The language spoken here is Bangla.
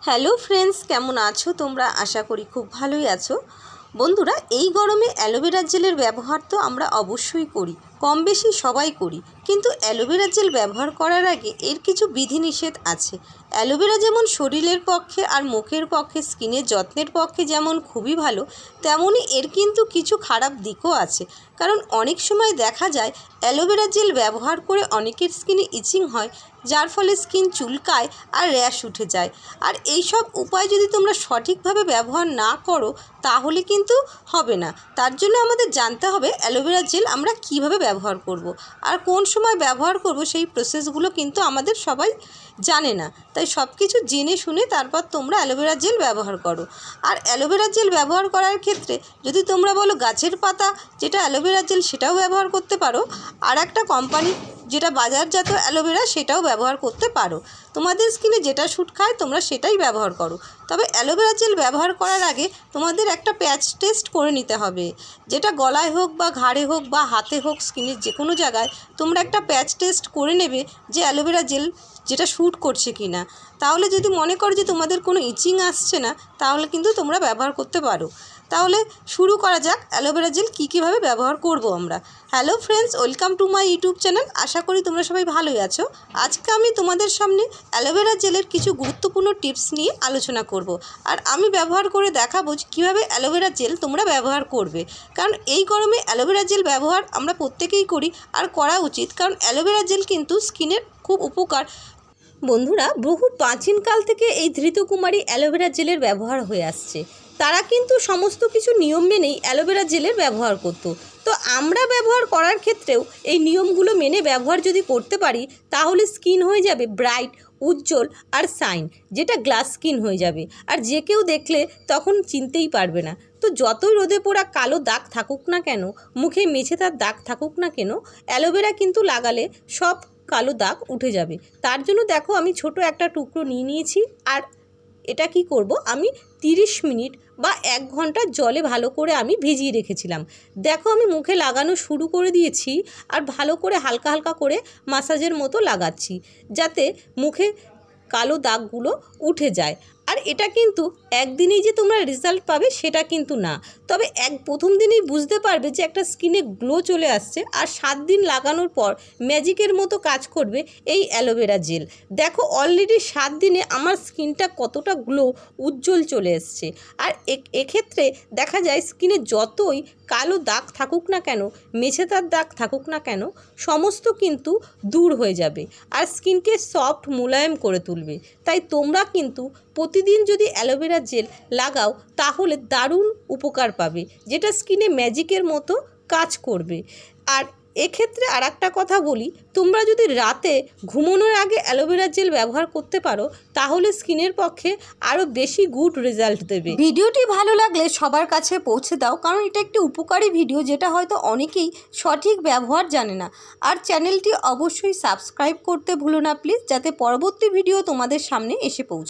হ্যালো ফ্রেন্ডস, কেমন আছো তোমরা? আশা করি খুব ভালোই আছো। বন্ধুরা, এই গরমে অ্যালোভেরা জেলের ব্যবহার তো আমরা অবশ্যই করি, কম বেশি সবাই করি। কিন্তু অ্যালোভেরা জেল ব্যবহার করার আগে এর কিছু বিধিনিষেধ আছে। অ্যালোভেরা যেমন শরীরের পক্ষে আর মুখের পক্ষে, স্কিনের যত্নের পক্ষে যেমন খুবই ভালো, তেমনই এর কিন্তু কিছু খারাপ দিকও আছে। কারণ অনেক সময় দেখা যায় অ্যালোভেরা জেল ব্যবহার করে অনেকের স্কিনে ইচিং হয়, যার ফলে স্কিন চুলকায় আর র্যাশ উঠে যায়। আর এই সব উপায় যদি তোমরা সঠিকভাবে ব্যবহার না করো তাহলে কিন্তু হবে না। তার জন্য আমাদের জানতে হবে অ্যালোভেরা জেল আমরা কিভাবে ব্যবহার করব। আর কোন সময় ব্যবহার করব সেই প্রসেসগুলো কিন্তু আমাদের সবাই জানে না। তাই সব কিছু জেনে শুনে তারপর তোমরা অ্যালোভেরা জেল ব্যবহার করো। আর অ্যালোভেরা জেল ব্যবহার করার ক্ষেত্রে যদি তোমরা বলো গাছের পাতা যেটা অ্যালোভেরা জেল, সেটাও ব্যবহার করতে পারো। আর একটা কোম্পানি যেটা বাজারজাত অ্যালোভেরা, সেটাও ব্যবহার করতে পারো। তোমাদের স্কিনে যেটা শ্যুট খায় তোমরা সেটাই ব্যবহার করো। তবে অ্যালোভেরা জেল ব্যবহার করার আগে তোমাদের একটা প্যাচ টেস্ট করে নিতে হবে। যেটা গলায় হোক বা ঘাড়ে হোক বা হাতে হোক, স্কিনের যে কোনো জায়গায় তোমরা একটা প্যাচ টেস্ট করে নেবে যে অ্যালোভেরা জেল যেটা শ্যুট করছে কি না। তাহলে যদি মনে করো যে তোমাদের কোনো ইচিং আসছে না, তাহলে কিন্তু তোমরা ব্যবহার করতে পারো। তাহলে শুরু করা যাক অ্যালোভেরা জেল কীভাবে ব্যবহার করব আমরা। Hello friends, welcome to my YouTube channel. আশা করি তোমরা সবাই ভালোই আছো। আজকে আমি তোমাদের সামনে অ্যালোভেরা জেলের কিছু গুরুত্বপূর্ণ টিপস নিয়ে আলোচনা করব। আর আমি ব্যবহার করে দেখাবো যে কীভাবে অ্যালোভেরা জেল তোমরা ব্যবহার করবে। কারণ এই গরমে অ্যালোভেরা জেল ব্যবহার আমরা প্রত্যেকেই করি আর করা উচিত, কারণ অ্যালোভেরা জেল কিন্তু স্কিনের খুব উপকার। বন্ধুরা, বহু প্রাচীনকাল থেকে এই ধৃতকুমারী অ্যালোভেরা জেলের ব্যবহার হয়ে আসছে। তারা কিন্তু সমস্ত কিছু নিয়ম মেনেই অ্যালোভেরা জেলের ব্যবহার করত। তো আমরা ব্যবহার করার ক্ষেত্রেও এই নিয়মগুলো মেনে ব্যবহার যদি করতে পারি তাহলে স্কিন হয়ে যাবে ব্রাইট, উজ্জ্বল আর শাইন, যেটা গ্লাস স্কিন হয়ে যাবে। আর যে কেউ দেখলে তখন চিনতেই পারবে না। তো যতই রোদে পোড়া কালো দাগ থাকুক না কেন, মুখে মেছেতার দাগ থাকুক না কেন, অ্যালোভেরা কিন্তু লাগালে সব কালো দাগ উঠে যাবে। তার জন্য দেখো আমি ছোট একটা টুকরো নিয়ে নিয়েছি। আর এটা কি করব, আমি 30 মিনিট বা 1 ঘন্টা জলে ভালো করে আমি ভিজিয়ে রেখেছিলাম। দেখো আমি মুখে লাগানো শুরু করে দিয়েছি আর ভালো করে হালকা হালকা করে মাসাজের মতো লাগাচ্ছি, যাতে মুখে কালো দাগগুলো উঠে যায়। আর এটা কিন্তু একদিনেই যে তোমরা রেজাল্ট পাবে সেটা কিন্তু না। তবে প্রথম দিনেই বুঝতে পারবে যে একটা স্কিনে গ্লো চলে আসছে। আর 7 দিন লাগানোর পর ম্যাজিকের মতো কাজ করবে এই অ্যালোভেরা জেল। দেখো অলরেডি 7 দিনে আমার স্কিনটা কতটা গ্লো, উজ্জ্বল চলে এসছে। আর এক্ষেত্রে দেখা যায় স্কিনে যতই কালো দাগ থাকুক না কেন, মেছেতার দাগ থাকুক না কেন, সমস্ত কিন্তু দূর হয়ে যাবে আর স্কিনকে সফট মোলায়েম করে তুলবে। তাই তোমরা কিন্তু প্রতিদিন যদি অ্যালোভেরা জেল লাগাও তাহলে দারুণ উপকার পাবে, যেটা স্কিনে ম্যাজিকের মতো কাজ করবে। আর এক্ষেত্রে আর একটা কথা বলি, তোমরা যদি রাতে ঘুমানোর আগে অ্যালোভেরা জেল ব্যবহার করতে পারো তাহলে স্কিনের পক্ষে আরও বেশি গুড রেজাল্ট দেবে। ভিডিওটি ভালো লাগলে সবার কাছে পৌঁছে দাও, কারণ এটা একটি উপকারী ভিডিও যেটা হয়তো অনেকেই সঠিক ব্যবহার জানে না। আর চ্যানেলটি অবশ্যই সাবস্ক্রাইব করতে ভুলো না প্লিজ, যাতে পরবর্তী ভিডিও তোমাদের সামনে এসে পৌঁছায়।